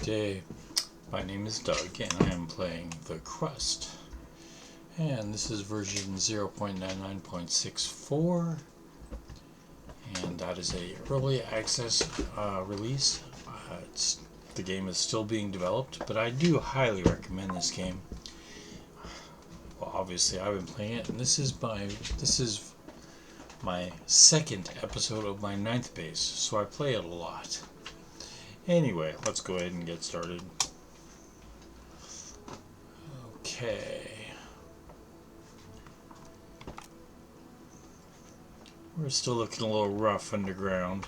day. My name is Doug and I am playing the Crust. And this is version 0.99.64 and that is a early access release. The game is still being developed, but I do highly recommend this game. Well, obviously I've been playing it, and this is my second episode of my 9th base, so I play it a lot. Anyway, let's go ahead and get started. Okay. We're still looking a little rough underground.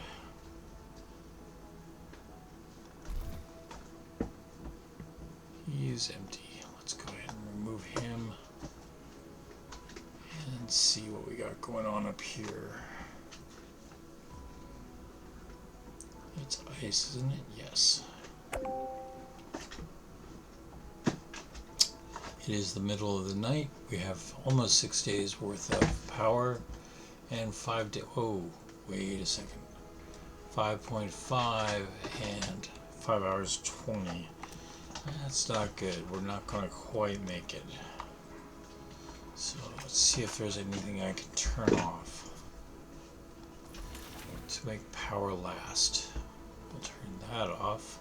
He's empty. Let's go ahead and remove him and see what we got going on up here. It's ice, isn't it? Yes. It is the middle of the night. We have almost 6 days worth of power and 5 days. Oh, wait a second. 5.5 and 5 hours 20. That's not good. We're not going to quite make it. So let's see if there's anything I can turn off to make power last. We'll turn that off.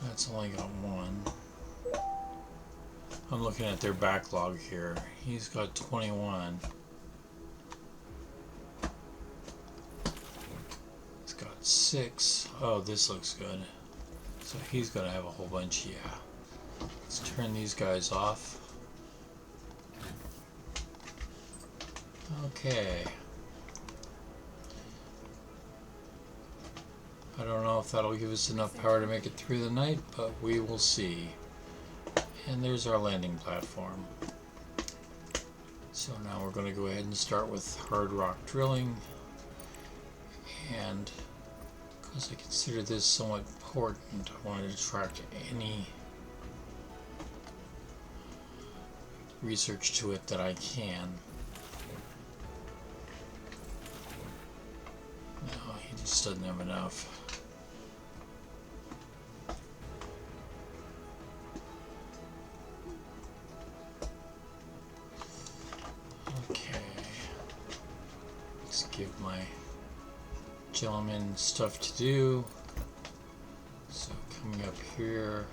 That's only got one. I'm looking at their backlog here. He's got 21. He's got 6. Oh, this looks good. So he's gonna have a whole bunch, yeah. Let's turn these guys off. Okay. I don't know if that'll give us enough power to make it through the night, but we will see. And there's our landing platform. So now we're going to go ahead and start with hard rock drilling. And because I consider this somewhat important, I wanted to track any research to it that I can. No, he just doesn't have enough. Give my gentleman stuff to do. So coming up here,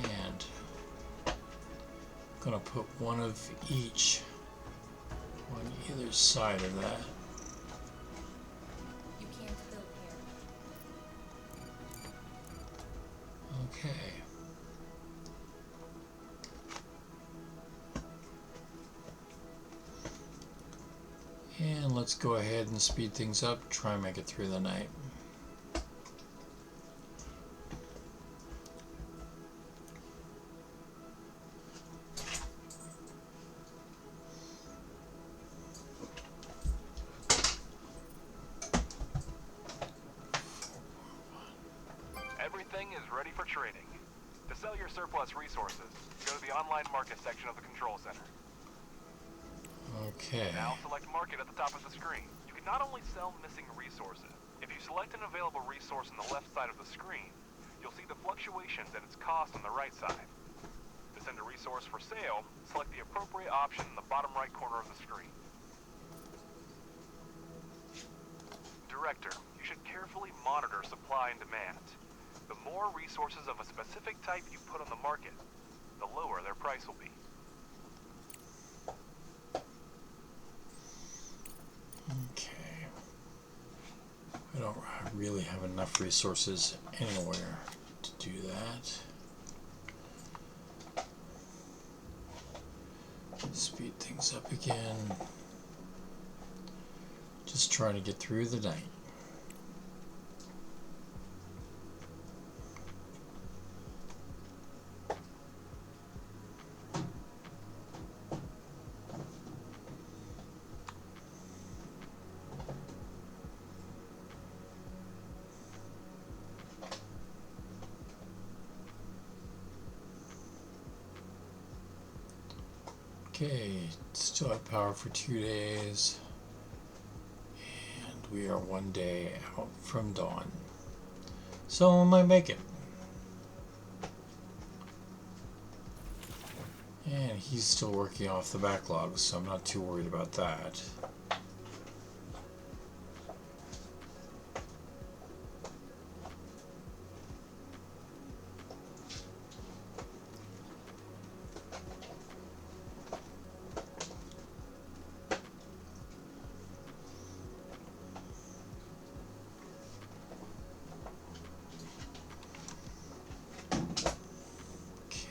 and I'm gonna put one of each on either side of that. You can't build here. Okay. And let's go ahead and speed things up, try and make it through the night. Everything is ready for trading. To sell your surplus resources, go to the online market section of the control center. Okay. Now select market at the top of the screen. You can not only sell missing resources. If you select an available resource on the left side of the screen, you'll see the fluctuations and its cost on the right side. To send a resource for sale, select the appropriate option in the bottom right corner of the screen. Director, you should carefully monitor supply and demand. The more resources of a specific type you put on the market, the lower their price will be. Okay. I don't really have enough resources anywhere to do that. Speed things up again. Just trying to get through the night. Okay, still have power for 2 days. And we are 1 day out from dawn. So we might make it. And he's still working off the backlog, so I'm not too worried about that.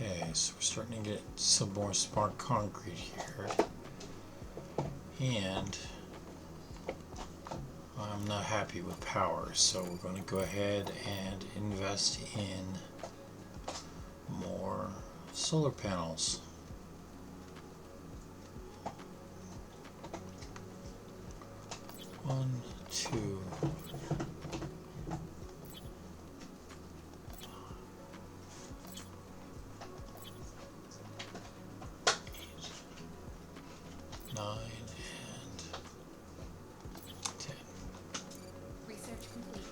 Okay, so we're starting to get some more smart concrete here. And I'm not happy with power, so we're going to go ahead and invest in more solar panels. One, two, nine, and 10. Research complete.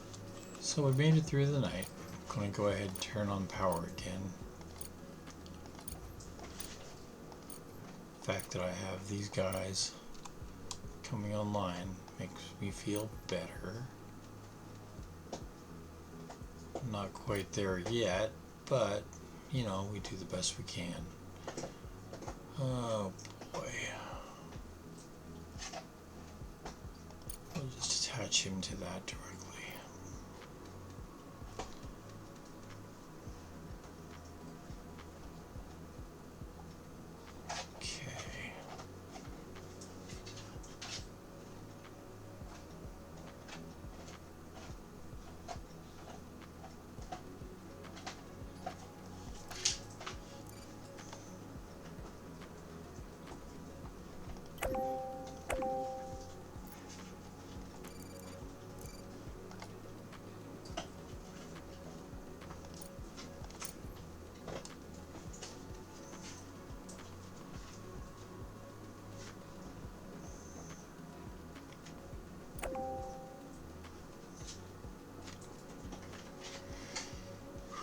So we made it through the night. I'm going to go ahead and turn on power again. The fact that I have these guys coming online makes me feel better. Not quite there yet, but you know, we do the best we can. Oh boy. We'll just attach him to that directly. Okay.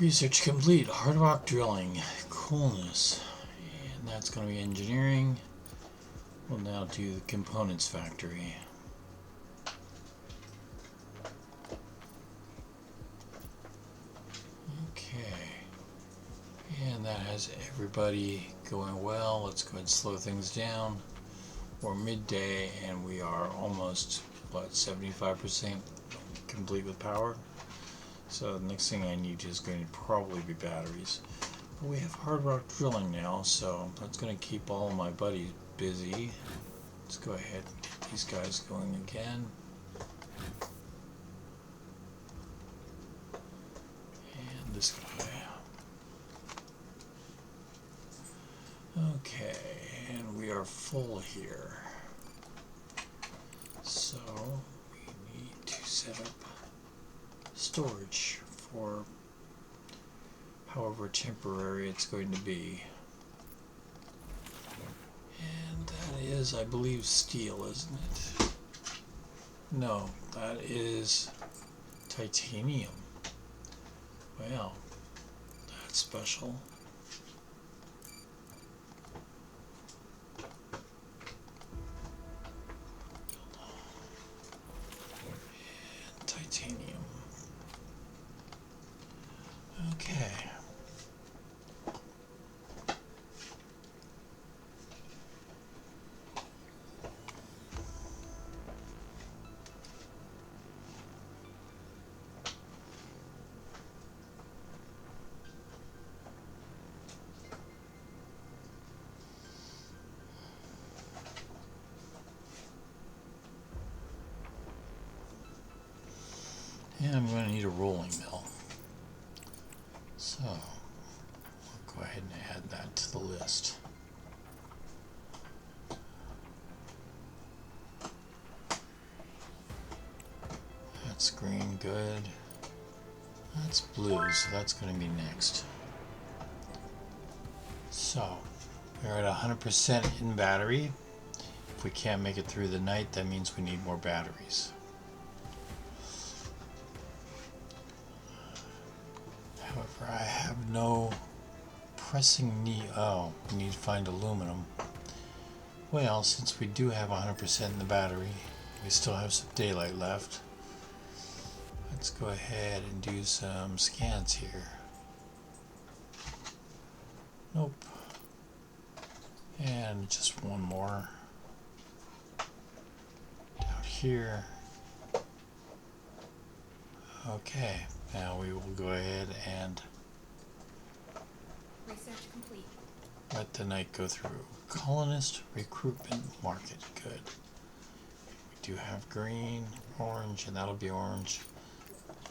Research complete. Hard rock drilling. Coolness. And that's going to be engineering. We'll now do the components factory. Okay. And that has everybody going well. Let's go ahead and slow things down. We're midday and we are almost, what, 75% complete with power. So the next thing I need is going to probably be batteries. But we have hard rock drilling now, so that's going to keep all of my buddies busy. Let's go ahead and get these guys going again. And this guy. Okay, and we are full here. So we need to set up storage for however temporary it's going to be. And that is, I believe, steel, isn't it? No, that is titanium. Wow, that's special. And titanium. Okay. And I'm going to need a rolling mill. So, we'll go ahead and add that to the list. That's green, good. That's blue, so that's going to be next. So, We're at 100% in battery. If we can't make it through the night, that means we need more batteries. However, I have no pressing need. Oh, we need to find aluminum. Well, since we do have 100% in the battery, we still have some daylight left. Let's go ahead and do some scans here. Nope. And just one more. Down here. Okay, now we will go ahead and Research complete. let the night go through. Colonist recruitment market. Good. We do have green, orange, and that'll be orange.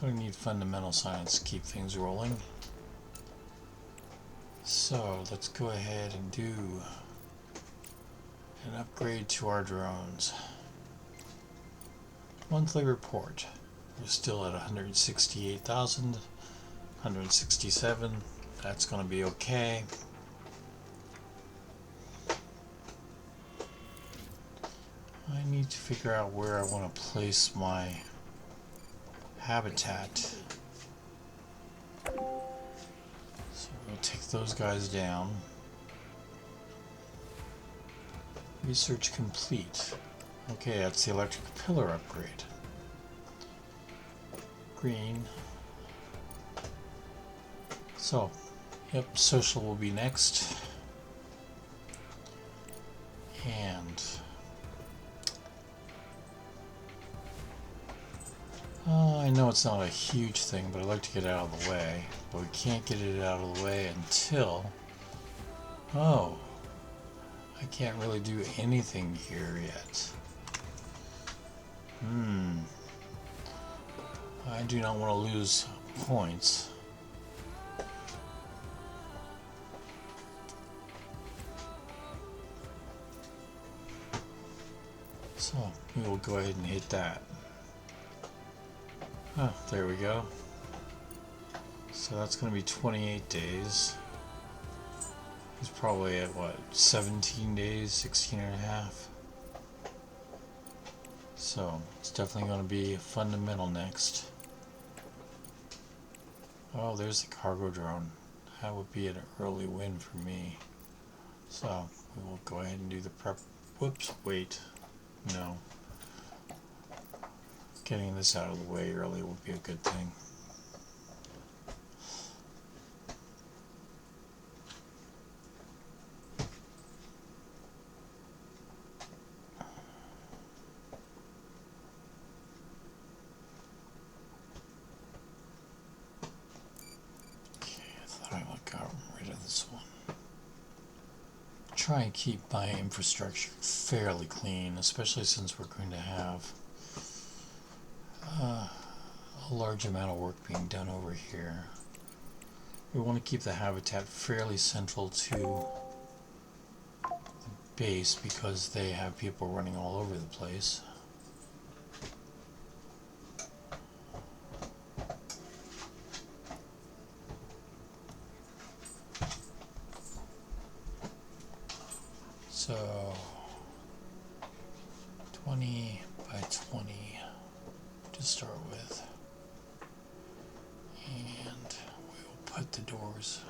We need fundamental science to keep things rolling. So let's go ahead and do an upgrade to our drones. Monthly report. We're still at 168,000, 167. That's going to be okay. I need to figure out where I want to place my habitat. So we'll take those guys down. Research complete. Okay, that's the electric pillar upgrade. Green. So, yep, social will be next. And I know it's not a huge thing, but I'd like to get it out of the way. But we can't get it out of the way until... Oh, I can't really do anything here yet. I do not want to lose points. So, we will go ahead and hit that. Oh, there we go. So that's going to be 28 days. He's probably at what, 17 days, 16 and a half. So it's definitely going to be fundamental next. Oh, there's the cargo drone. That would be an early win for me. So we will go ahead and do the prep. Whoops, wait. No. Getting this out of the way early would be a good thing. Try and keep my infrastructure fairly clean, especially since we're going to have a large amount of work being done over here. We want to keep the habitat fairly central to the base because they have people running all over the place. So 20 by 20 to start with, and we will put the doors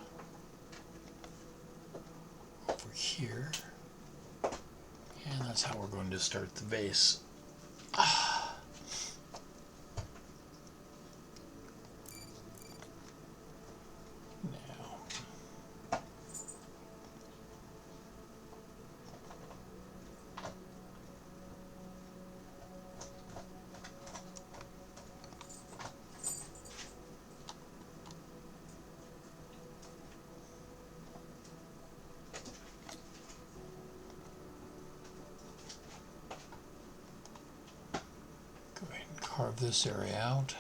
over here, and that's how we're going to start the base. Carve this area out.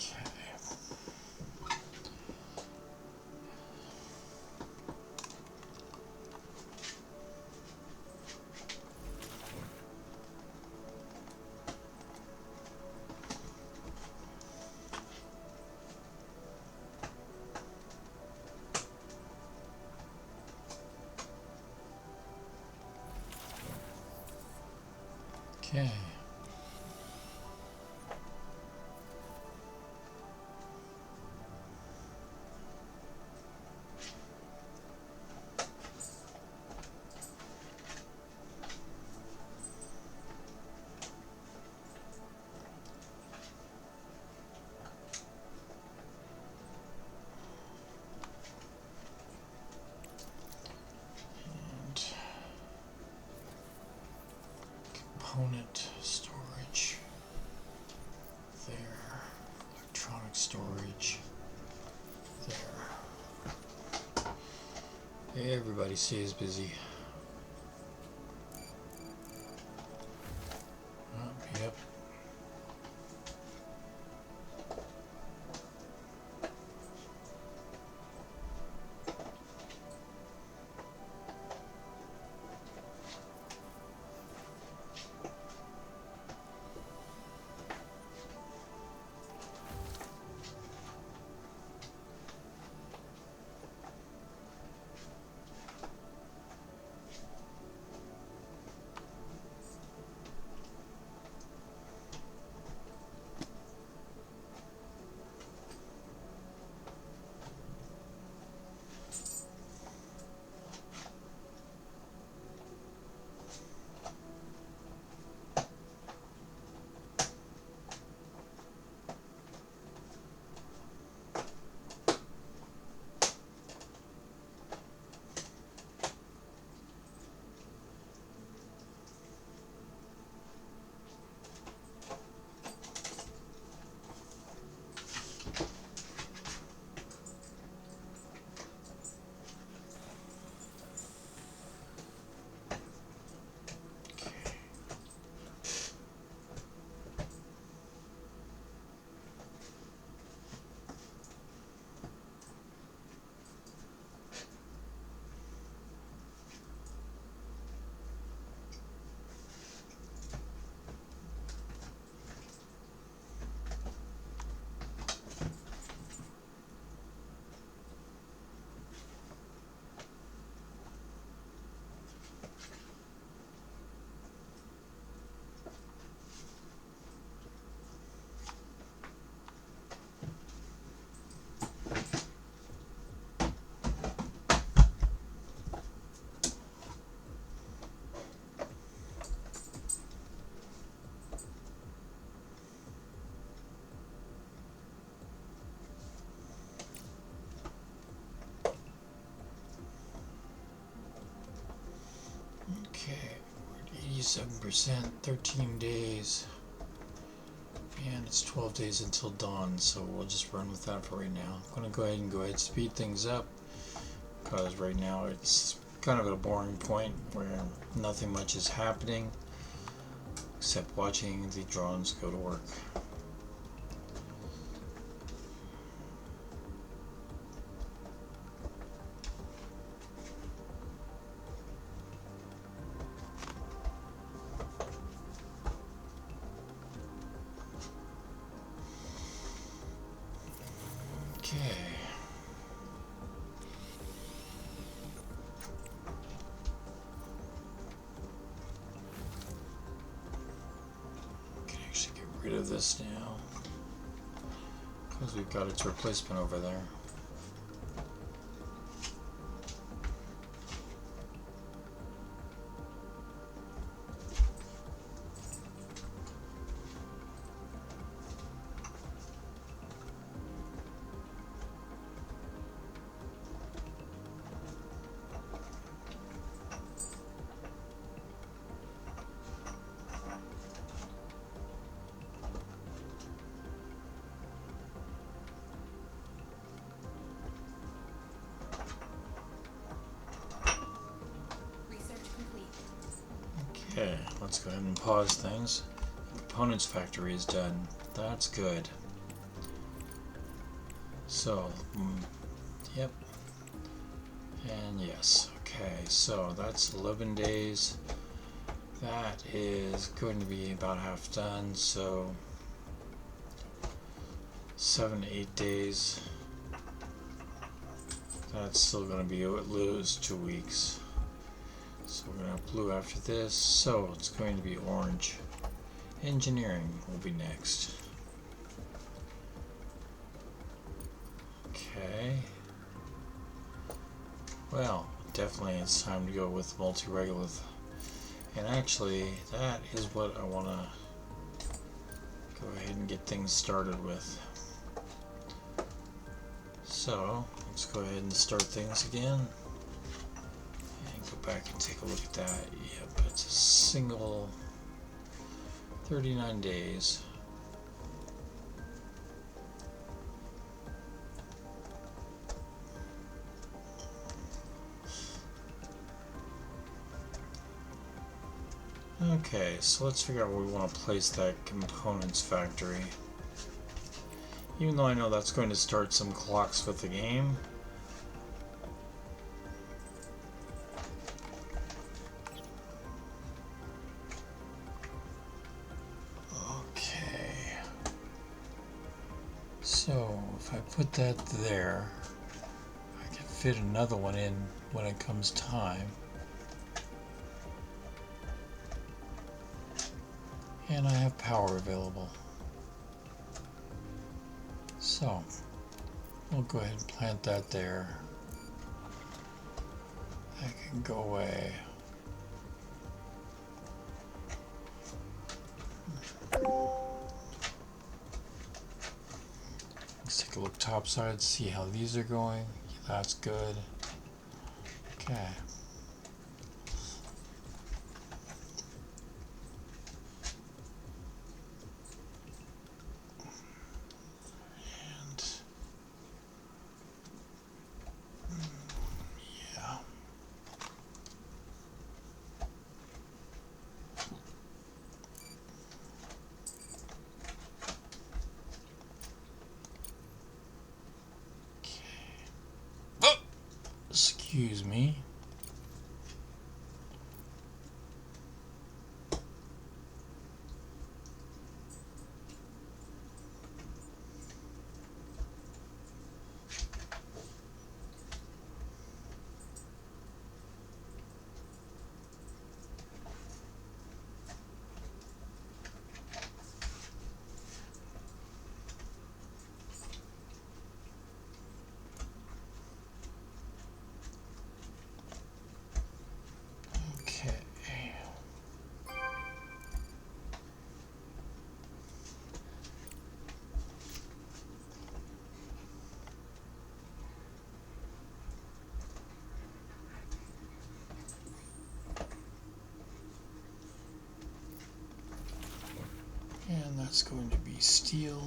Okay. Okay. Component storage there, electronic storage there. Everybody stays busy. Yep. Okay, we're at 87%, 13 days, and it's 12 days until dawn, so we'll just run with that for right now. I'm going to go ahead and speed things up, because right now it's kind of at a boring point where nothing much is happening except watching the drones go to work. Okay. Can actually get rid of this now because we've got its replacement over there. Okay, let's go ahead and pause things. Components factory is done. That's good. So, yep. And yes. Okay, so that's 11 days. That is going to be about half done, so 7 to 8 days. That's still going to be lose 2 weeks. So we're going to have blue after this, so it's going to be orange. Engineering will be next. Okay. Well, definitely it's time to go with multi-regolith. And actually, that is what I want to go ahead and get things started with. So, let's go ahead and start things again. And go back and take a look at that. Yep, it's a single 39 days. Okay, so let's figure out where we want to place that components factory. Even though I know that's going to start some clocks with the game. Okay. So, if I put that there, I can fit another one in when it comes time. And I have power available. So, we'll go ahead and plant that there. That can go away. Let's take a look topside, see how these are going. That's good. Okay. Yeah. Oh, excuse me. Okay. And that's going to be steel.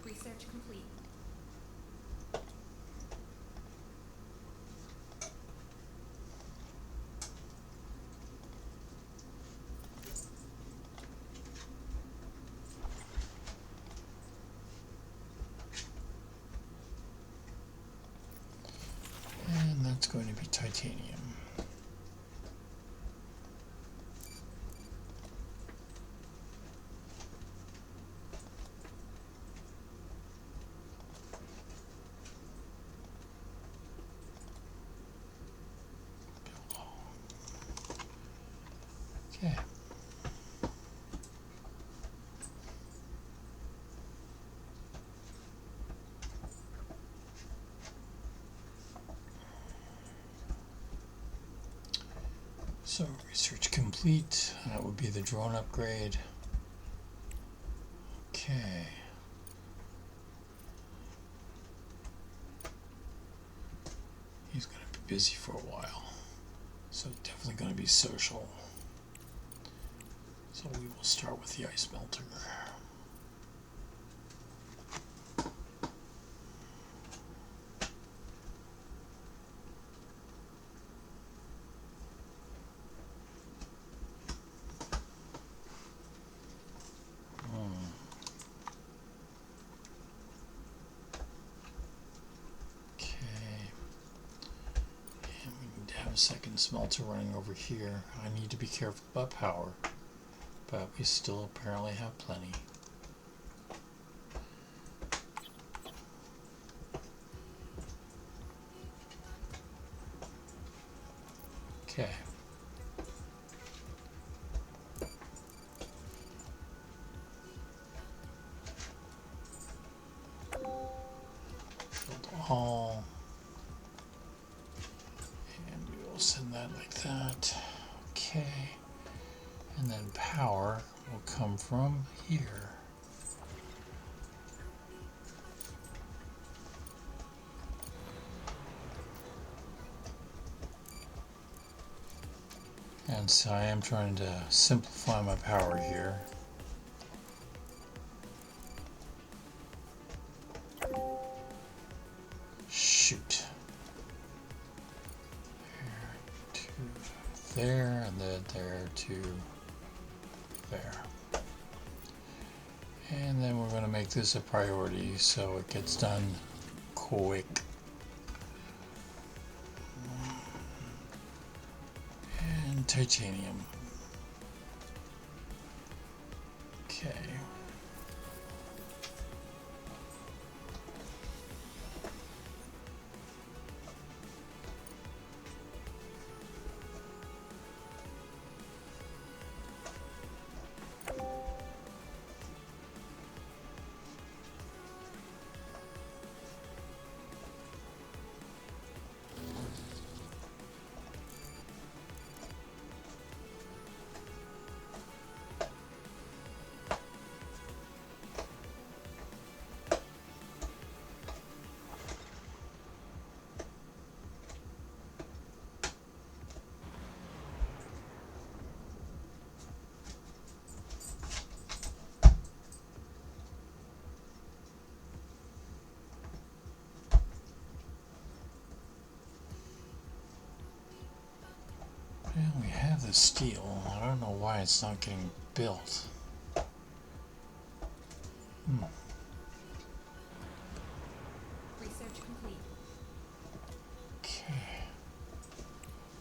Research complete. And that's going to be titanium. Okay. So research complete. That would be the drone upgrade. Okay. He's going to be busy for a while. So definitely going to be social. So we will start with the ice melter. A second smelter running over here. I need to be careful about power, but we still apparently have plenty. Okay. from here. And so I am trying to simplify my power here. Shoot. There to there, and then there to there. And then we're going to make this a priority so it gets done quick. And titanium. Okay. Well, we have the steel. I don't know why it's not getting built. Research complete. Okay.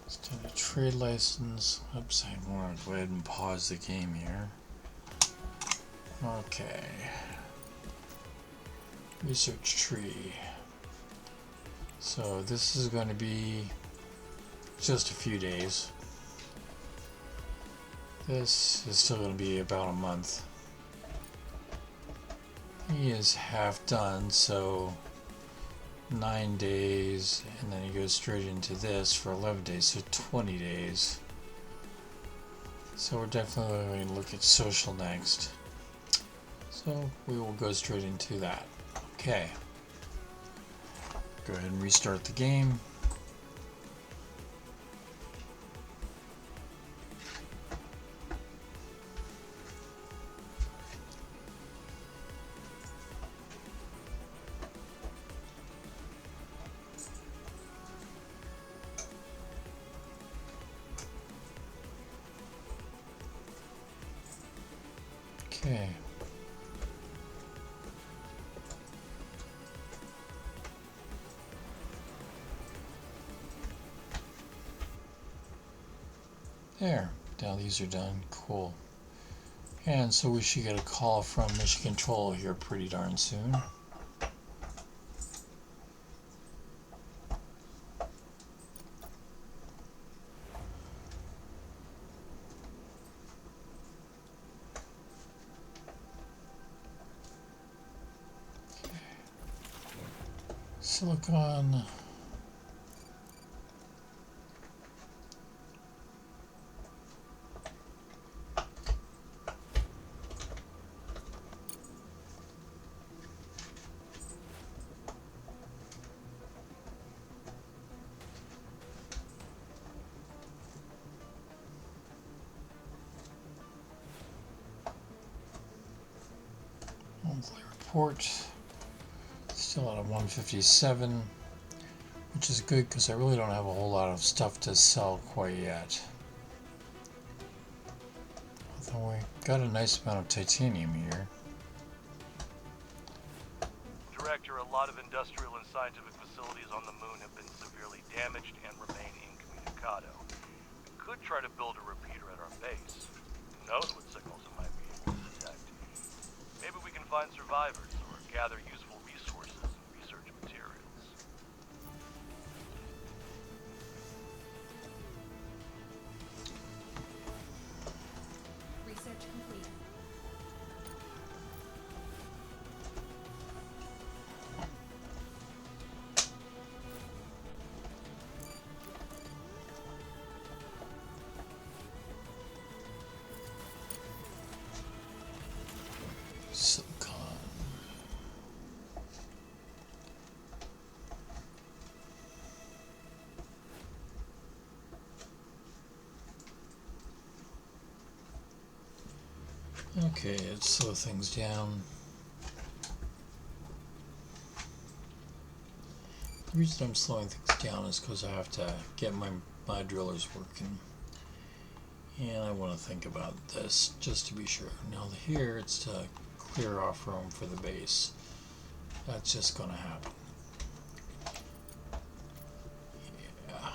Let's do the trade license. Oops, I want to go ahead and pause the game here. Okay. Research tree. So this is going to be just a few days. This is still going to be about a month. He is half done, so 9 days, and then he goes straight into this for 11 days, so 20 days. So we're definitely going to look at social next. So we will go straight into that. Okay. Go ahead and restart the game. Okay. There. Now these are done. Cool. And so we should get a call from Mission Control here pretty darn soon. Silicon. Monthly report. Still at a 157, which is good because I really don't have a whole lot of stuff to sell quite yet. Although we got a nice amount of titanium here. Director, a lot of industrial and scientific facilities on the moon have been severely damaged and remain incommunicado. We could try to build a repeater at our base. Who knows what signals it might be able to detect. Maybe we can find survivors or gather useful resources and research materials. Research complete. Okay, let's slow things down. The reason I'm slowing things down is because I have to get my drillers working. And I want to think about this just to be sure. Now here it's to clear off room for the base. That's just going to happen. Yeah.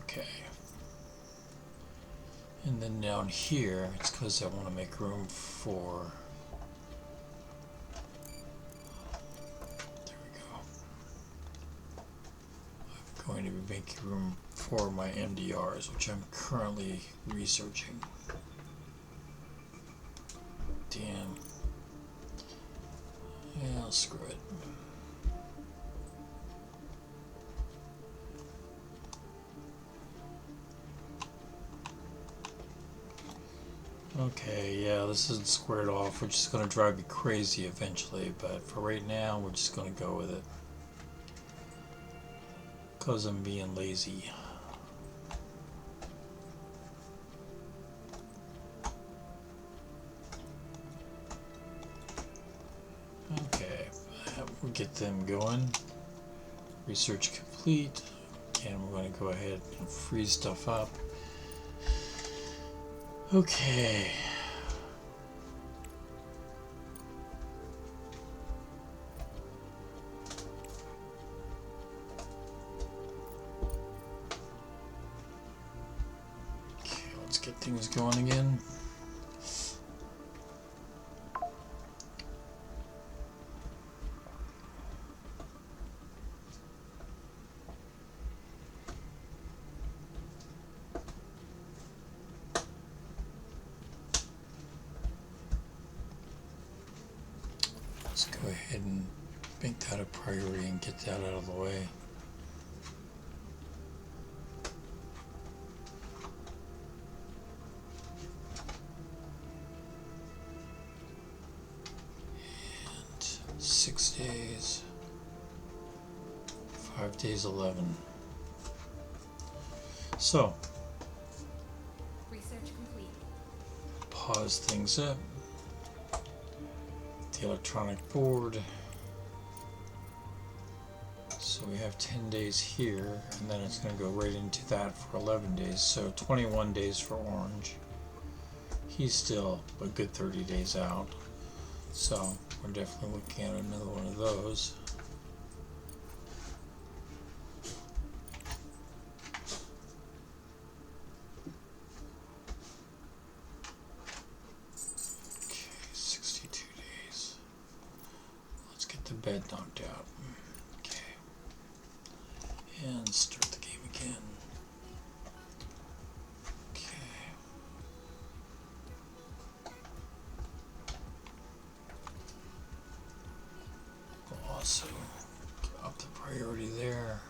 Okay. And then down here, it's because I want to make room for... There we go. I'm going to be making room for my MRRs, which I'm currently researching. Damn. Yeah, screw it. Okay, yeah, this isn't squared off, which is going to drive me crazy eventually, but for right now, we're just going to go with it. Because I'm being lazy. Okay, we'll get them going. Research complete. And we're going to go ahead and freeze stuff up. Okay. Okay, let's get things going again. Let's go ahead and make that a priority and get that out of the way. And 6 days, 5 days, 11. So, Research complete. pause things up. The electronic board. So we have 10 days here, and then it's going to go right into that for 11 days. So 21 days for Orange. He's still a good 30 days out. So we're definitely looking at another one of those. Okay, 62 days. Let's get the bed knocked out. Okay. And start the game again. Okay. We'll also up the priority there.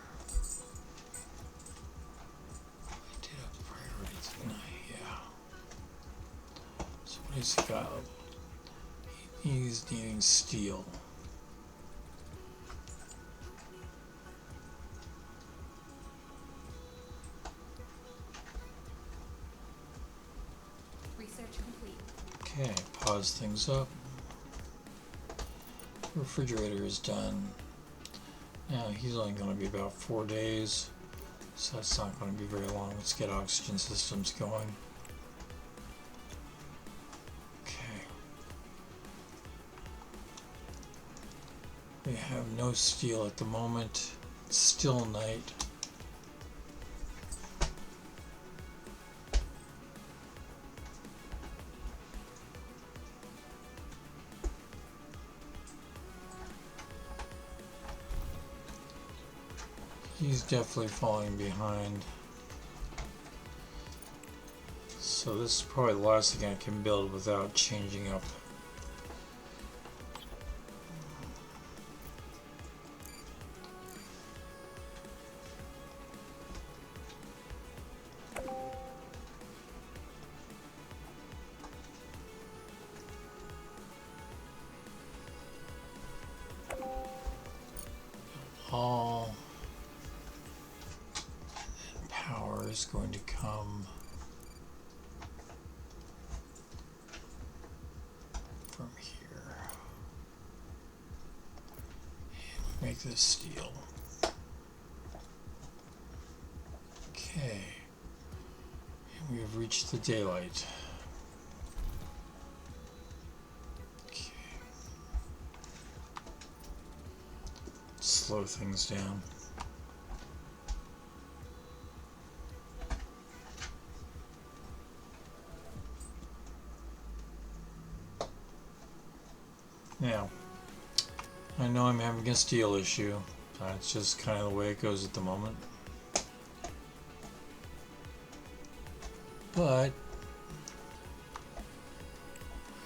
I did up the priority, didn't I? Yeah. So what he's got? He's needing steel. Research complete. Okay, pause things up. Refrigerator is done. Now he's only going to be about 4 days, so that's not going to be very long. Let's get oxygen systems going. Okay. We have no steel at the moment. It's still night. He's definitely falling behind. So this is probably the last thing I can build without changing up. All and power is going to come Make this steel. Okay. And we have reached the daylight. Okay. Slow things down. Now, I know I'm having a steel issue. That's just kind of the way it goes at the moment. But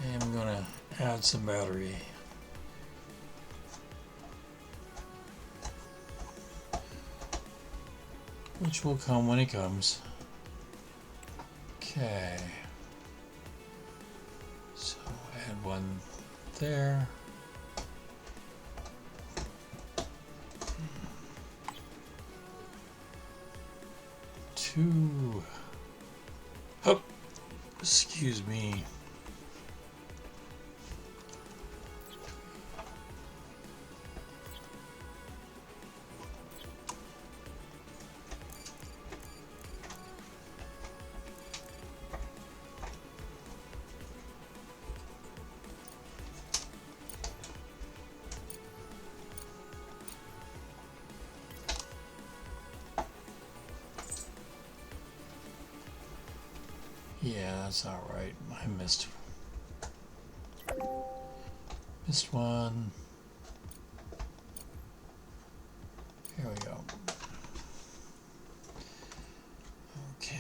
I am going to add some battery. Which will come when it comes. Okay. So add one there. Two. Oh, excuse me. Yeah, that's not right. I missed one. Here we go. Okay.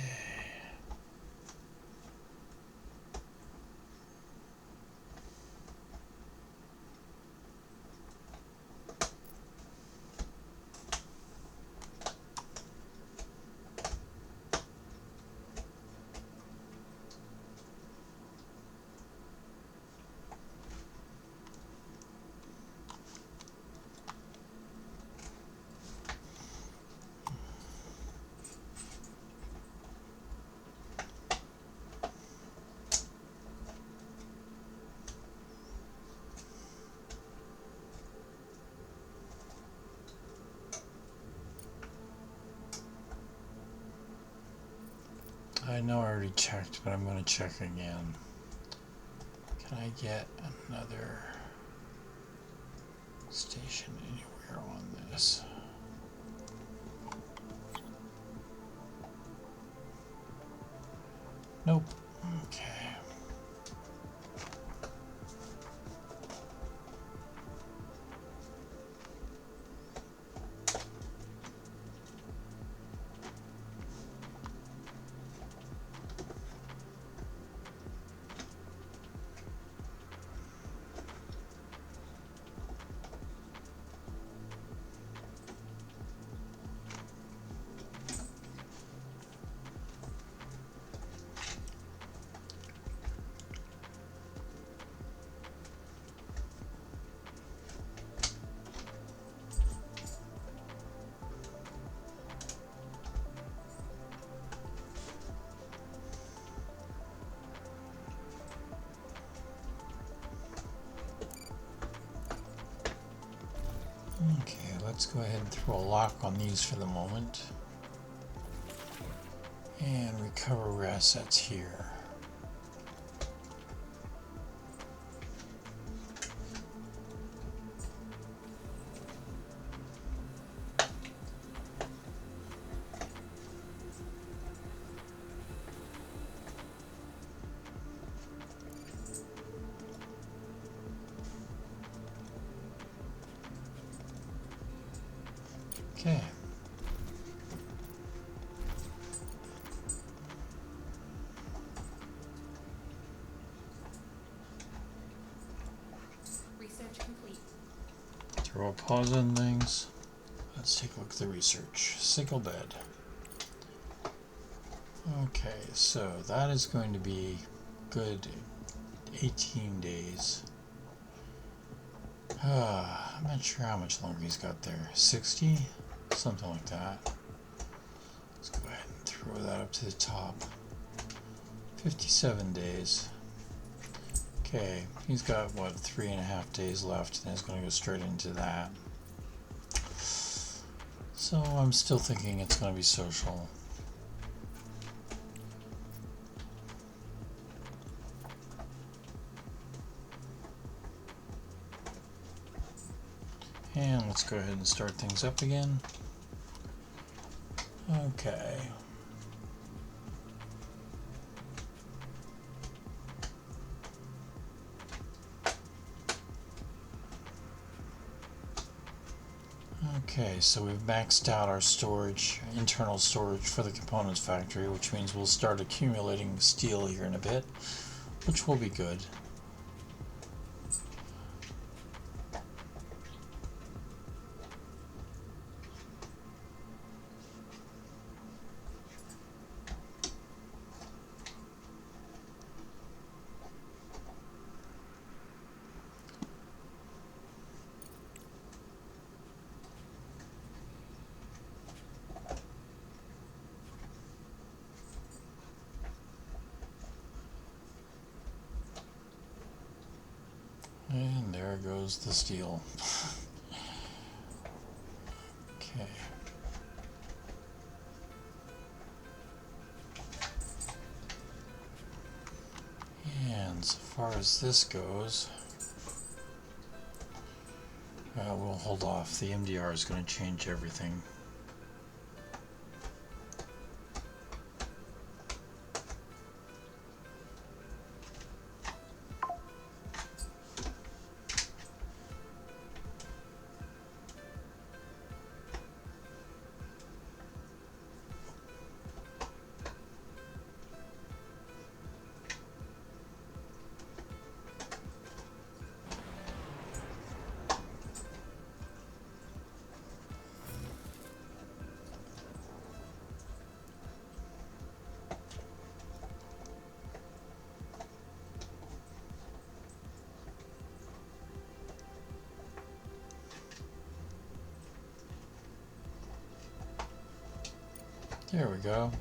I know I already checked, but I'm going to check again. Can I get another station anywhere on this? Nope. Okay. Okay, let's go ahead and throw a lock on these for the moment. And recover our assets here. Okay. Research complete. Throw a pause on things. Let's take a look at the research. Sickle bed. Okay, so that is going to be good 18 days. I'm not sure how much longer he's got there. 60? Something like that. Let's go ahead and throw that up to the top. 57 days. Okay, he's got what, 3.5 days left, and he's going to go straight into that. So I'm still thinking it's going to be social. And let's go ahead and start things up again. Okay. Okay, so we've maxed out our storage, internal storage for the components factory, which means we'll start accumulating steel here in a bit, which will be good. And there goes the steel. Okay. And so far as this goes, we'll hold off. The MDR is going to change everything. There we go.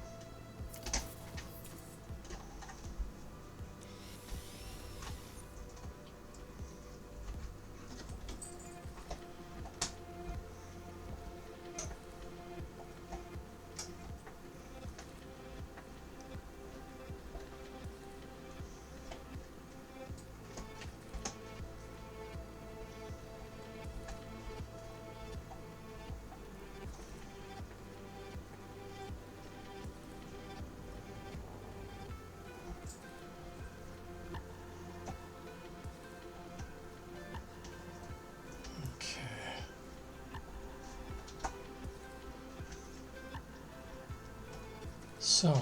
So,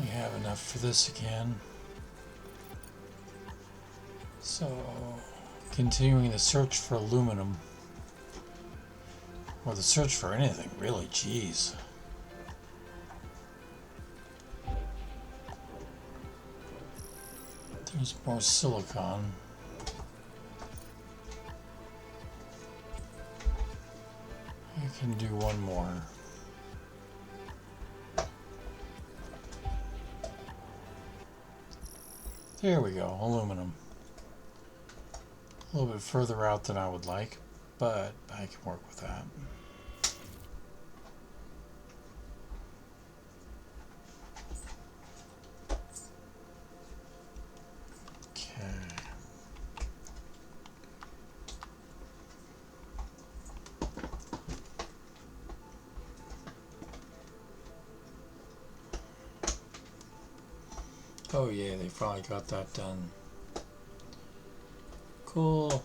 we have enough for this again. So, continuing the search for aluminum, or the search for anything, really, geez. There's more silicon. I can do one more. There we go, aluminum. A little bit further out than I would like, but I can work with that. Okay. Oh yeah, they finally got that done. Cool.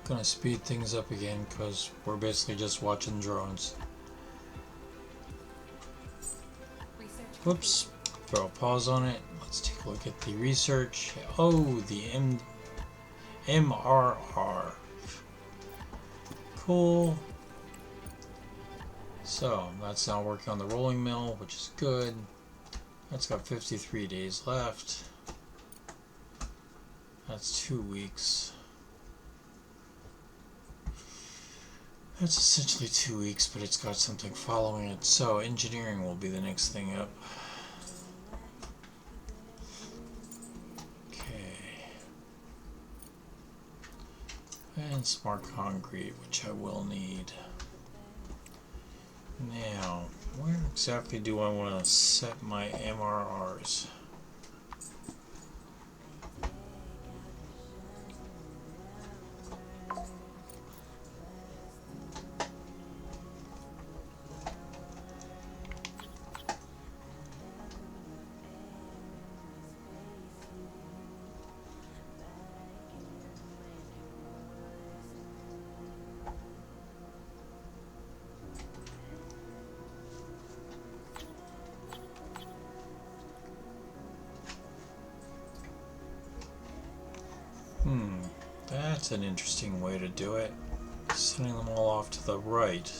Gonna speed things up again because we're basically just watching drones. Research Whoops. Throw a pause on it. Let's take a look at the research. Oh, the MRR. Cool. So that's now working on the rolling mill, which is good. That's got 53 days left. That's 2 weeks. That's essentially 2 weeks, but it's got something following it. So engineering will be the next thing up. Okay. And smart concrete, which I will need. Now, where exactly do I want to set my MRRs? That's an interesting way to do it. Sending them all off to the right.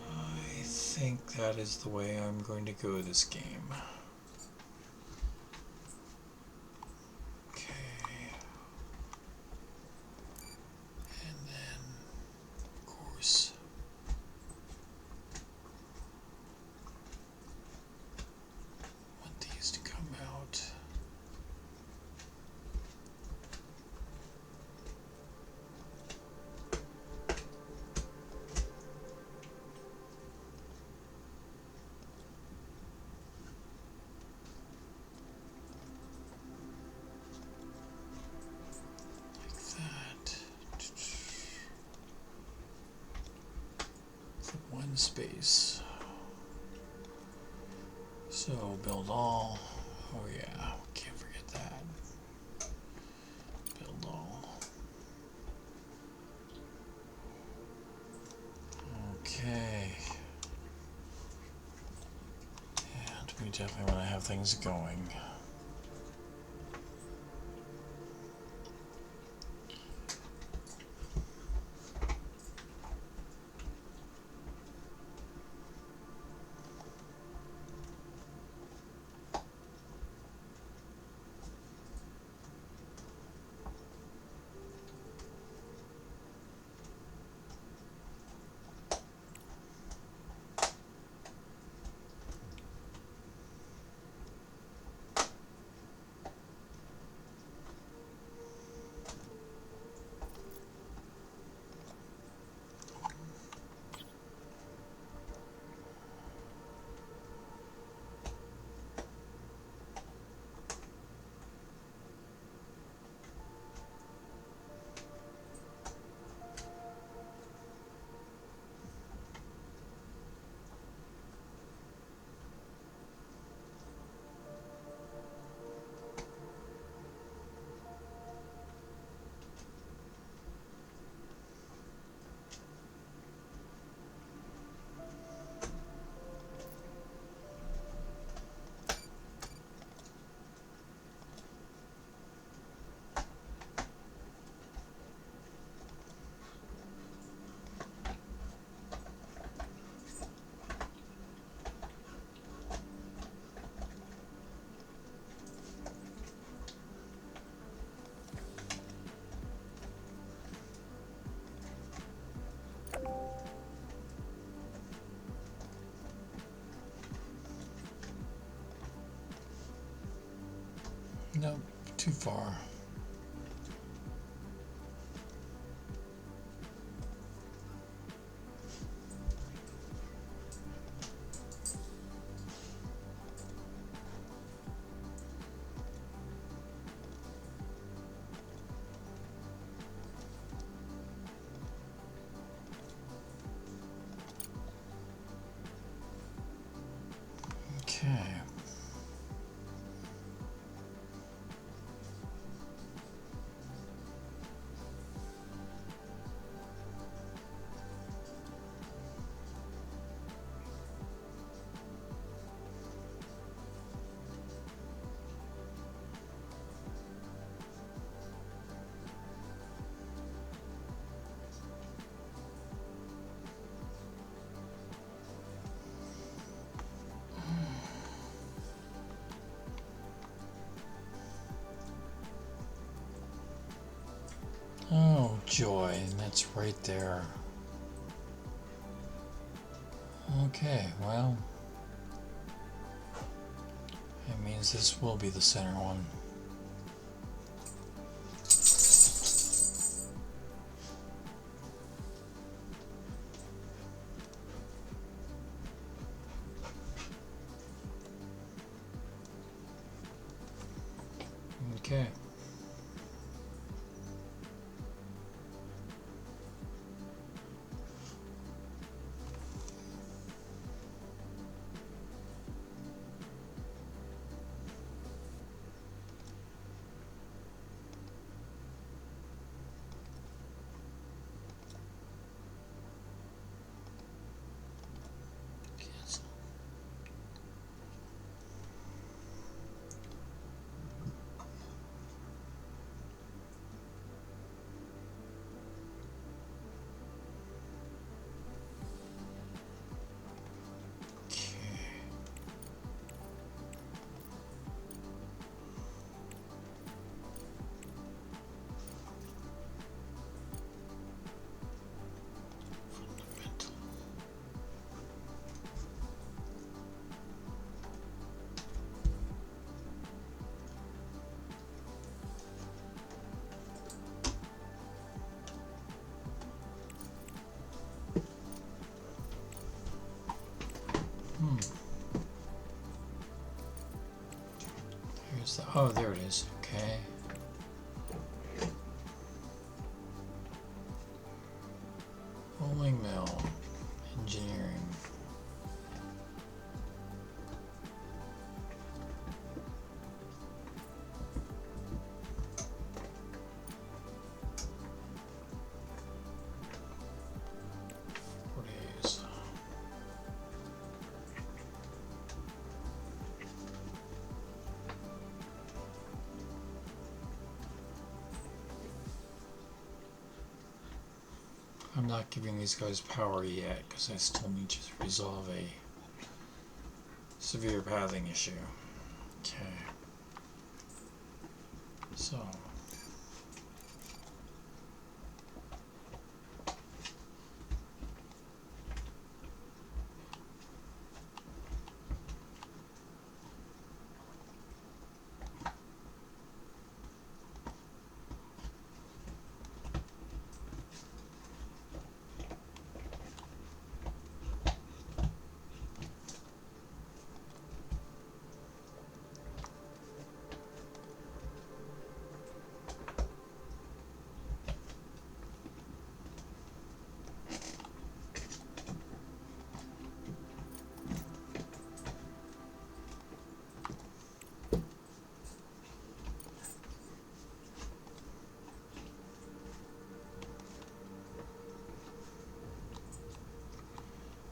I think that is the way I'm going to go this game. Okay. And then, of course, want these to come out. One space. So build all. Oh yeah, can't forget that. Build all. Okay. And we definitely want to have things going. Nope, too far. Okay. joy, and that's right there. Okay, well, it means this will be the center one. Okay. Cancel. There's the, oh, there it is. Okay. Rolling mill. Engineering. I'm not giving these guys power yet because I still need to resolve a severe pathing issue. Okay. So.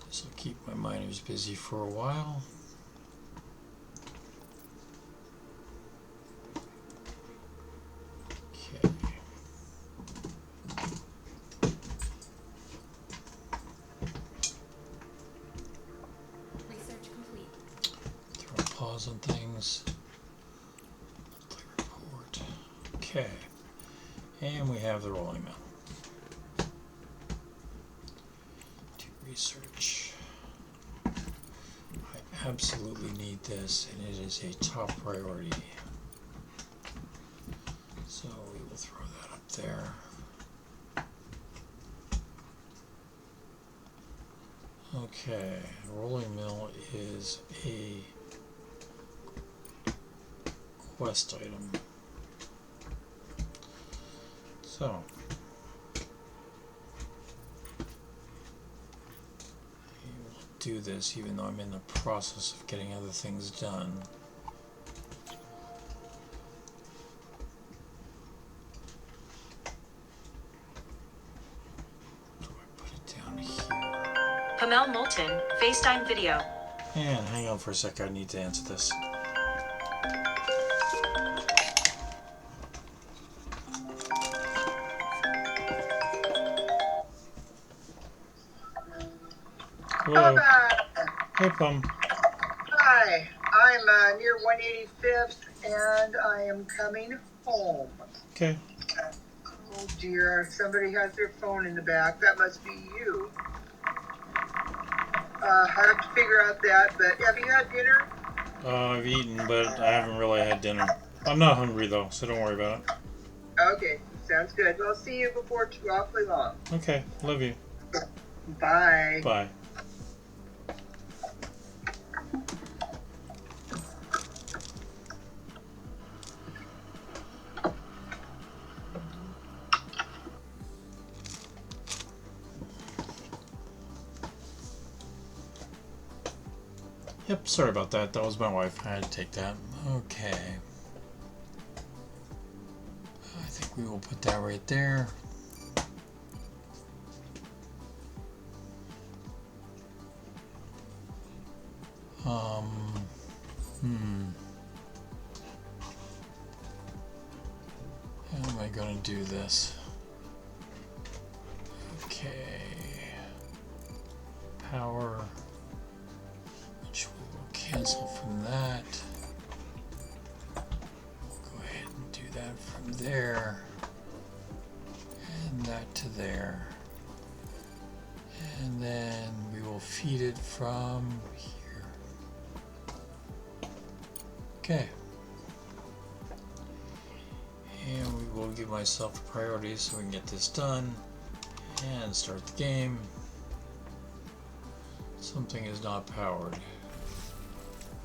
This will keep my miners busy for a while. Okay. Research complete. Throw a pause on things. Play report. Okay. And we have the rolling mill. Do research. I absolutely need this, and it is a top priority. So we will throw that up there. Okay, rolling mill is a quest item. So do this even though I'm in the process of getting other things done. Do I put it down here? Pamel Moulton, FaceTime video. And hang on for a sec, I need to answer this. Hello. Hey, Pum. Hi, I'm near 185th and I am coming home. Okay. Oh dear, somebody has their phone in the back. That must be you. I have to figure out that, but have you had dinner? I've eaten, but I haven't really had dinner. I'm not hungry though, so don't worry about it. Okay, sounds good. Well, I'll see you before too awfully long. Okay, love you. Bye. Bye. Yep, sorry about that. That was my wife. I had to take that. Okay. I think we will put that right there. How am I going to do this? Okay. Power. Which we will cancel from that. We'll go ahead and do that from there. And that to there. And then we will feed it from here. Okay. And we will give myself a priority so we can get this done and start the game. Something is not powered.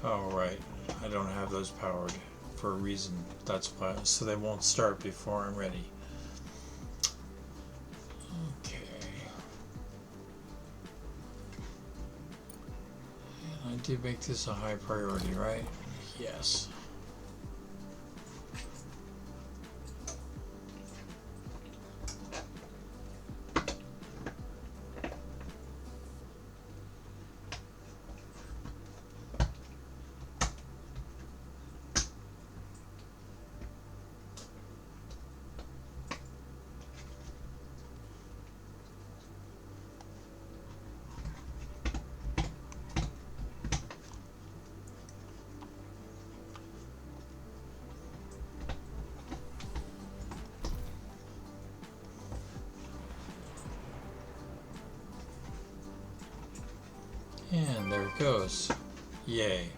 Oh right, I don't have those powered for a reason. That's why, so they won't start before I'm ready. Okay. And I did make this a high priority, right? Yes. And there it goes. Yay.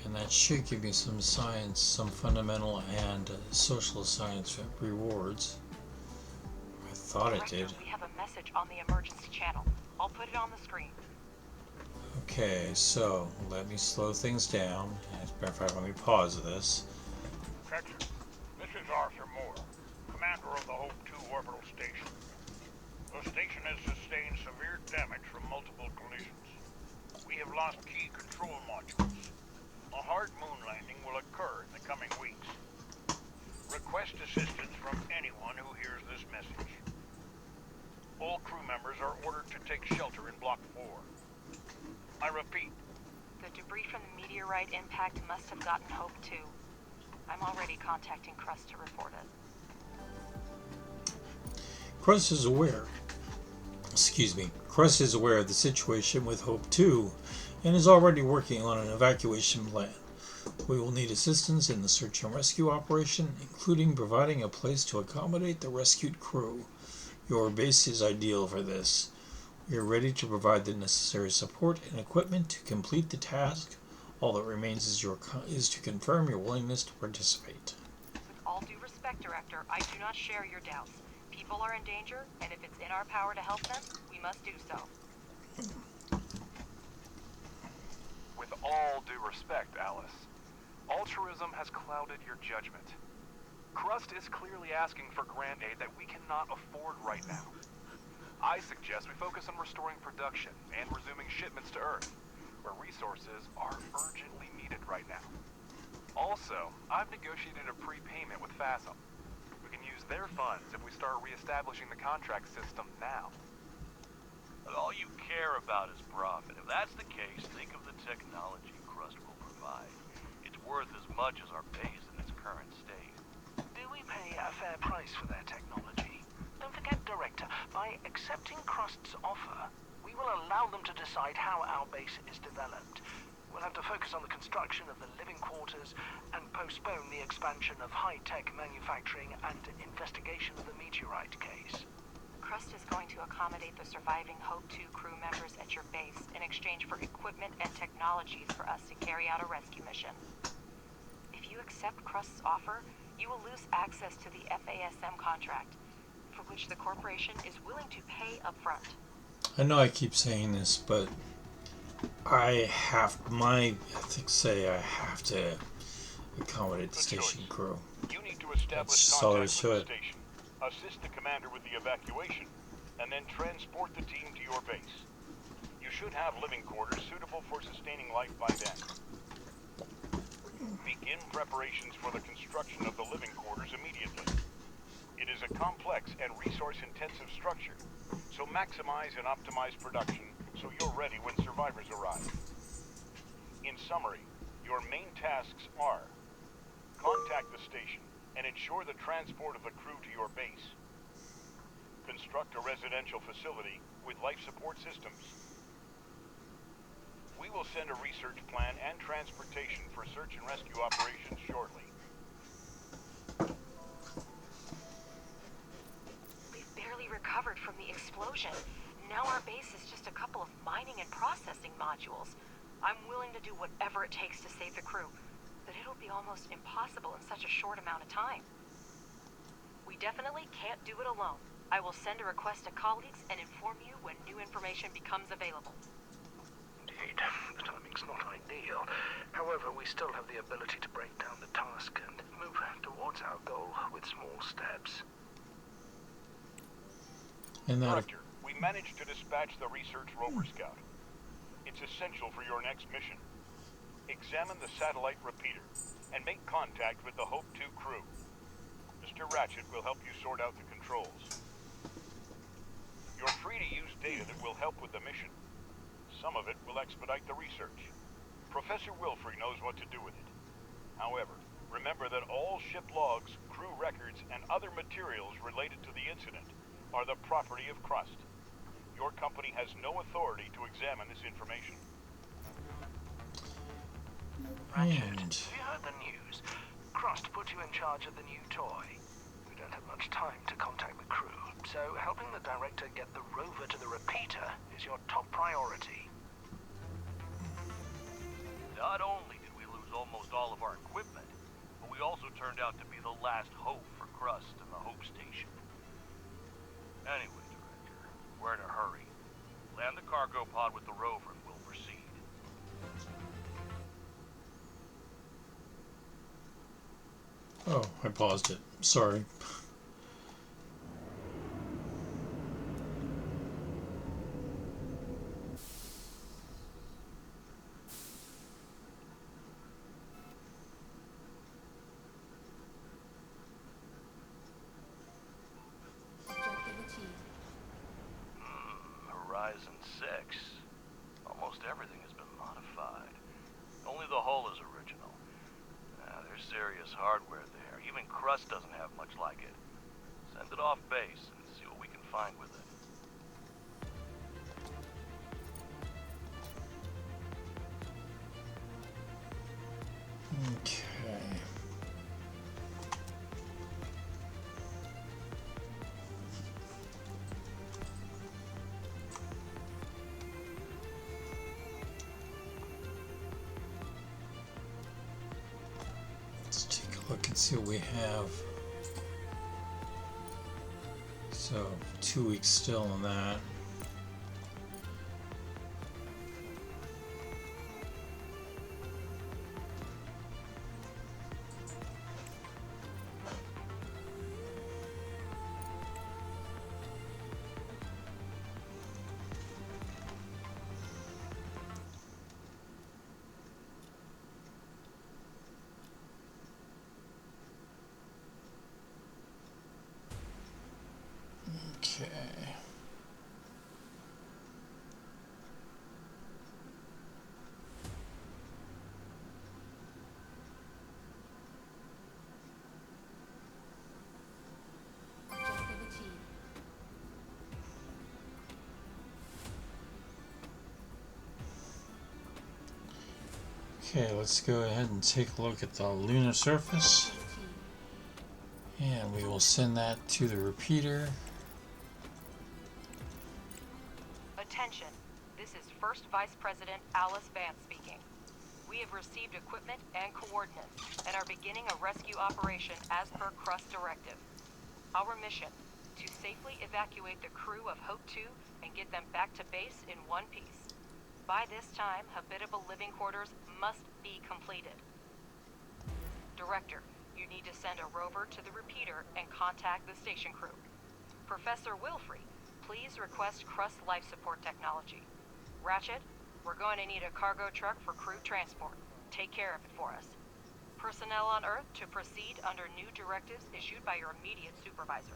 And that should give me some science, some fundamental and social science rewards. I thought it did. We have a message on the emergency channel. I'll put it on the screen. Okay, so let me slow things down. As a matter of fact, let me pause this. Attention. This is Arthur Moore, commander of the Hope 2 orbital station. The station has sustained severe damage from multiple collisions. We have lost key control modules. A hard moon landing will occur in the coming weeks. Request assistance from anyone who hears this message. All crew members are ordered to take shelter in Block 4. I repeat. The debris from the meteorite impact must have gotten Hope 2. I'm already contacting Crust to report it. Crust is aware. Crust is aware of the situation with Hope 2 and is already working on an evacuation plan. We will need assistance in the search and rescue operation, including providing a place to accommodate the rescued crew. Your base is ideal for this. We are ready to provide the necessary support and equipment to complete the task. All that remains is to confirm your willingness to participate. With all due respect, Director, I do not share your doubts. People are in danger, and if it's in our power to help them, we must do so. With all due respect, Alice, altruism has clouded your judgment. Crust is clearly asking for grant aid that we cannot afford right now. I suggest we focus on restoring production and resuming shipments to Earth, where resources are urgently needed right now. Also, I've negotiated a prepayment with FASM. We can use their funds if we start reestablishing the contract system now. But all you care about is profit. If that's the case, think of the technology Crust will provide. It's worth as much as our base in its current state. Do we pay a fair price for their technology? Don't forget, Director, by accepting Crust's offer, we will allow them to decide how our base is developed. We'll have plan to focus on the construction of the living quarters and postpone the expansion of high-tech manufacturing and investigation of the meteorite case. Crust is going to accommodate the surviving Hope 2 crew members at your base in exchange for equipment and technologies for us to carry out a rescue mission. If you accept Crust's offer, you will lose access to the FASM contract, for which the corporation is willing to pay upfront. I know I keep saying this, but my ethics say I have to accommodate the Good station choice. crew. You need to establish That's all there contact is to with it. the station, assist the commander with the evacuation, and then transport the team to your base. You should have living quarters suitable for sustaining life by then. Begin preparations for the construction of the living quarters immediately. It is a complex and resource-intensive structure, so maximize and optimize production so you're ready when survivors arrive. In summary, your main tasks are: contact the station and ensure the transport of the crew to your base. Construct a residential facility with life support systems. We will send a research plan and transportation for search and rescue operations shortly. We've barely recovered from the explosion. Now our base is just a couple of mining and processing modules. I'm willing to do whatever it takes to save the crew, but it'll be almost impossible in such a short amount of time. We definitely can't do it alone. I will send a request to colleagues and inform you when new information becomes available. Indeed, the timing's not ideal. However, we still have the ability to break down the task and move towards our goal with small steps. And that, Director, we managed to dispatch the research rover scout. It's essential for your next mission. Examine the satellite repeater and make contact with the Hope 2 crew. Mr. Ratchet will help you sort out the controls. You're free to use data that will help with the mission. Some of it will expedite the research. Professor Wilfrey knows what to do with it. However, remember that all ship logs, crew records, and other materials related to the incident are the property of Crust. Your company has no authority to examine this information. Ratchet, and have you heard the news? Crust put you in charge of the new toy. We don't have much time to contact the crew, so helping the director get the rover to the repeater is your top priority. Not only did we lose almost all of our equipment, but we also turned out to be the last hope for Crust and the Hope Station. Anyway, Director, we're in a hurry. Land the cargo pod with the rover and we'll proceed. oh, I paused it. Sorry. Objective achieved. Horizon 6. Almost everything has been modified. Only the hull is original. There's serious hardware there. Even Crust doesn't have much like it. Send it off base and see what we can find with it. Okay. Let's take a look and see what we have. So 2 weeks still on that. Okay. Okay, let's go ahead and take a look at the lunar surface. And we will send that to the repeater. Attention, this is First Vice President Alice Vance speaking. We have received equipment and coordinates and are beginning a rescue operation as per Crust directive. Our mission, to safely evacuate the crew of Hope 2 and get them back to base in one piece. By this time, habitable living quarters must be completed. Director, you need to send a rover to the repeater and contact the station crew. Professor Wilfrey, please request Crust life support technology. Ratchet, we're going to need a cargo truck for crew transport. Take care of it for us. Personnel on Earth to proceed under new directives issued by your immediate supervisor.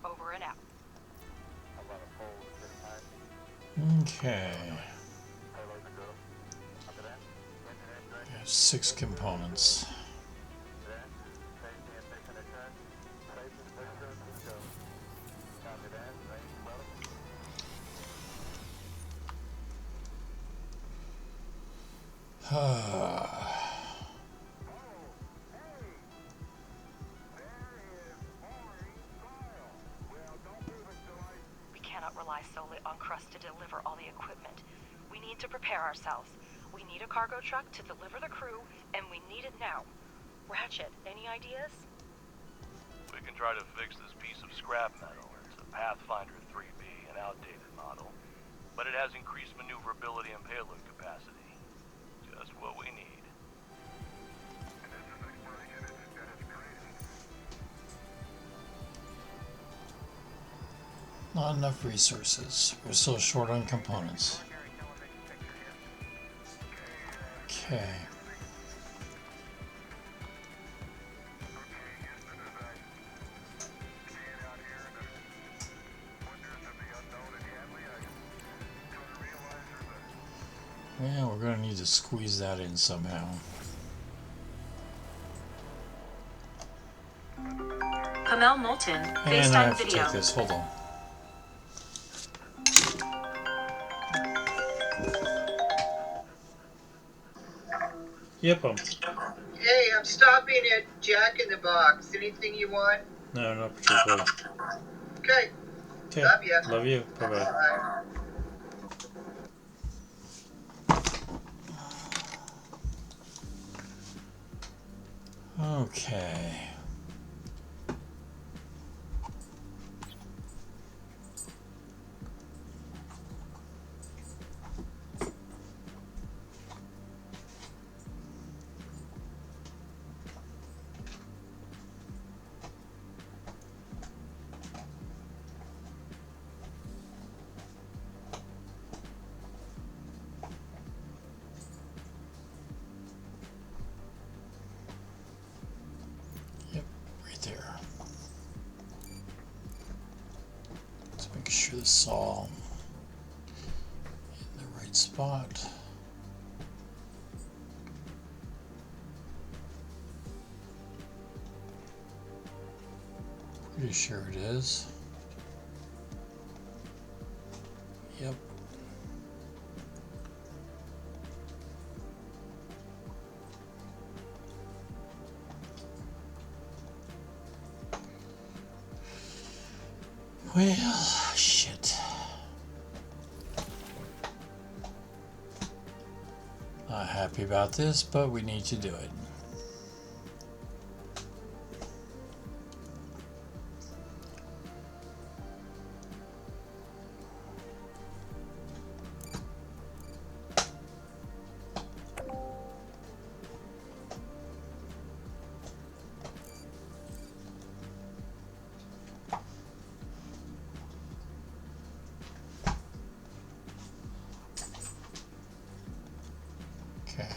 Over and out. Okay. We have 6 components. We cannot rely solely on Crust to deliver all the equipment. We need to prepare ourselves. We need a cargo truck to deliver the crew, and we need it now. Ratchet, any ideas? We can try to fix this piece of scrap metal. It's a Pathfinder 3B, an outdated model. But it has increased maneuverability and payload capacity. Just what we need. Not enough resources. We're still short on components. Okay. Well, we're going to need to squeeze that in somehow. Hamel Moulton, And I FaceTime have to video. take this. Hold on. Yep, Hey, I'm stopping at Jack in the Box. Anything you want? no, not particularly. Okay. Okay. Love ya. Love you. Bye bye. Bye. Okay. Yep, right there. Let's make sure this is all in the right spot. Pretty sure it is. Yep. Well, shit. Not happy about this, but we need to do it. Okay.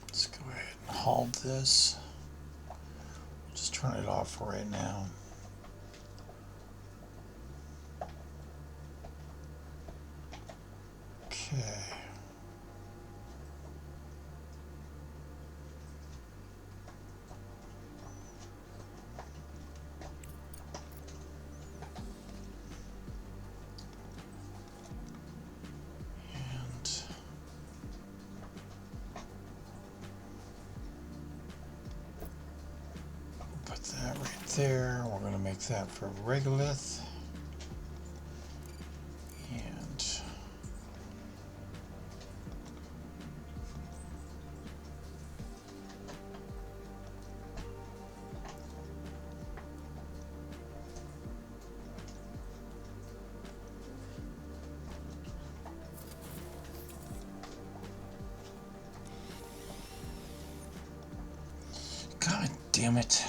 Let's go ahead and halt this. Just turn it off for right now. Okay. got that right there. We're going to make that for regolith. And God damn it.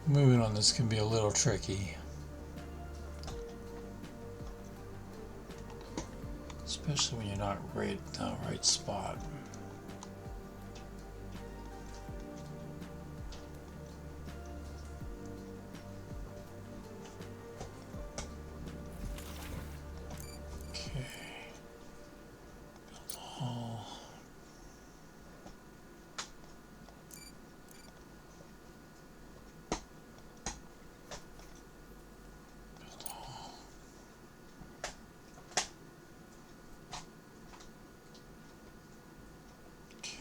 Moving on this can be a little tricky. Especially when you're not right in the right spot. Okay. Build the hall. Build the hall. Okay.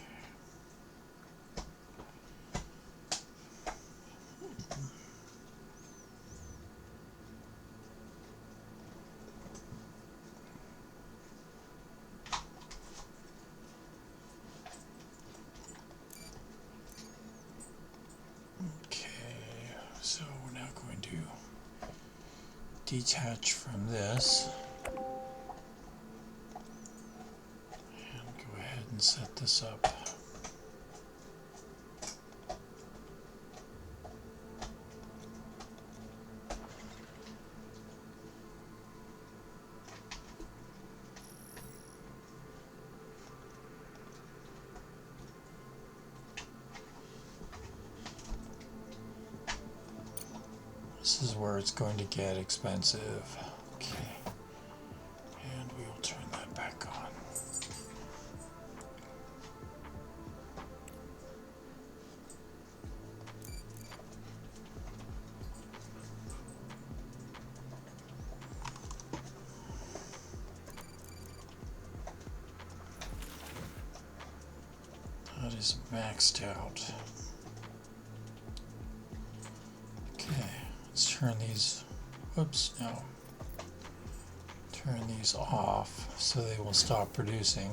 Okay, so we're now going to detach from this and go ahead and set this up. This is where it's going to get expensive. Okay. And we will turn that back on. That is maxed out. Okay, let's turn these, whoops, no. Turn these off so they will stop producing.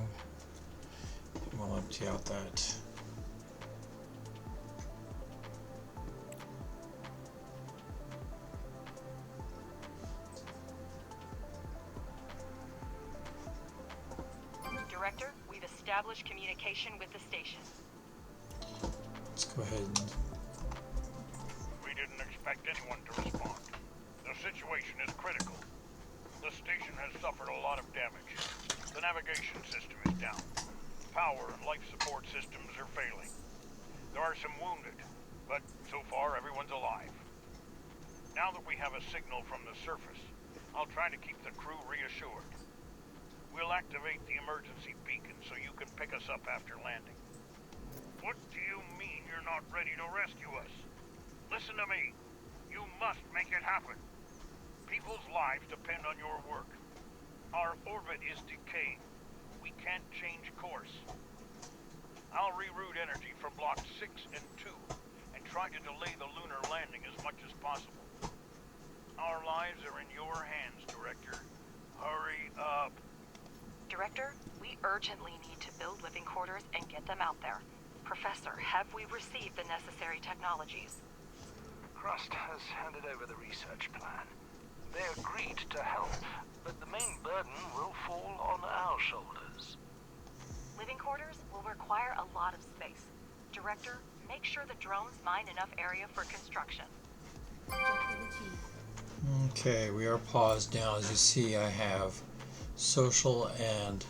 And we'll empty out that. Director, we've established communication with the station. Let's go ahead and We didn't expect anyone to respond. The situation is critical. The station has suffered a lot of damage. The navigation system is down. Power and life support systems are failing. There are some wounded, but so far everyone's alive. Now that we have a signal from the surface, I'll try to keep the crew reassured. We'll activate the emergency beacon so you can pick us up after landing. What do you mean you're not ready to rescue us? Listen to me. You must make it happen. People's lives depend on your work. Our orbit is decaying. We can't change course. I'll reroute energy from Block 6 and 2 and try to delay the lunar landing as much as possible. Our lives are in your hands, Director. Hurry up. Director, we urgently need to build living quarters and get them out there. Professor, have we received the necessary technologies? Crust has handed over the research plan. They agreed to help, but the main burden will fall on our shoulders. Living quarters will require a lot of space. Director, make sure the drones mine enough area for construction. Objective achieved. okay, we are paused now. As you see, I have social and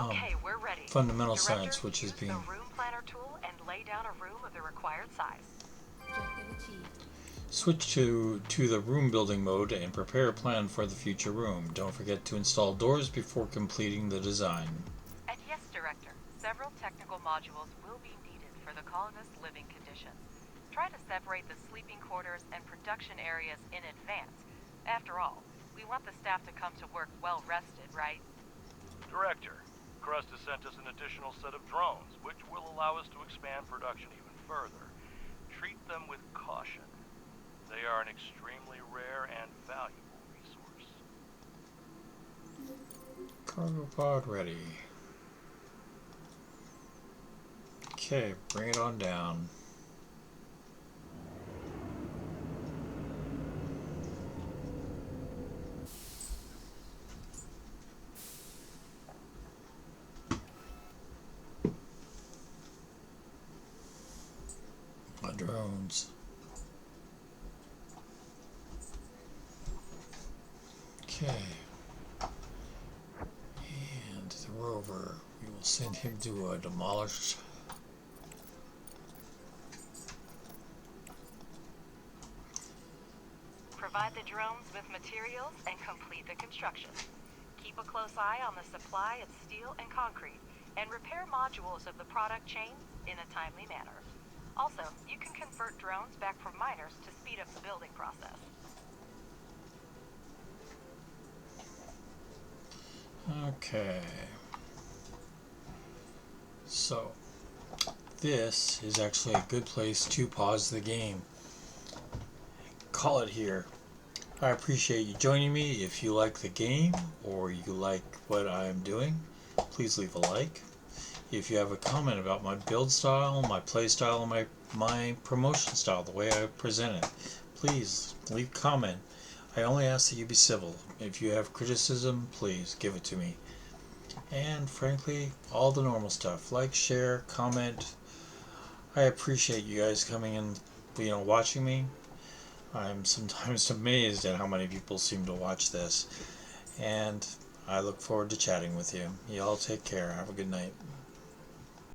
Okay, we're ready. fundamental Director, science, which is use being the room planner tool and lay down a room of the required size. Objective achieved. switch to the room building mode and prepare a plan for the future room. Don't forget to install doors before completing the design. And yes, Director, several technical modules will be needed for the colonists' living conditions. Try to separate the sleeping quarters and production areas in advance. After all, we want the staff to come to work well rested, right? Director, Crust has sent us an additional set of drones, which will allow us to expand production even further. Treat them with caution. They are an extremely rare and valuable resource. Cargo pod ready. Okay, bring it on down. My drones. Okay. And the rover, we will send him to demolish. Provide the drones with materials and complete the construction. Keep a close eye on the supply of steel and concrete, and repair modules of the product chain in a timely manner. Also, you can convert drones back from miners to speed up the building process. Okay. So, this is actually a good place to pause the game. Call it here. I appreciate you joining me. If you like the game or you like what I'm doing, please leave a like. If you have a comment about my build style, my play style, and my promotion style, the way I present it, please leave a comment. I only ask that you be civil. If you have criticism, please give it to me. And frankly, all the normal stuff, like, share, comment. I appreciate you guys coming and watching me. I'm sometimes amazed at how many people seem to watch this, and I look forward to chatting with you. Y'all take care. Have a good night.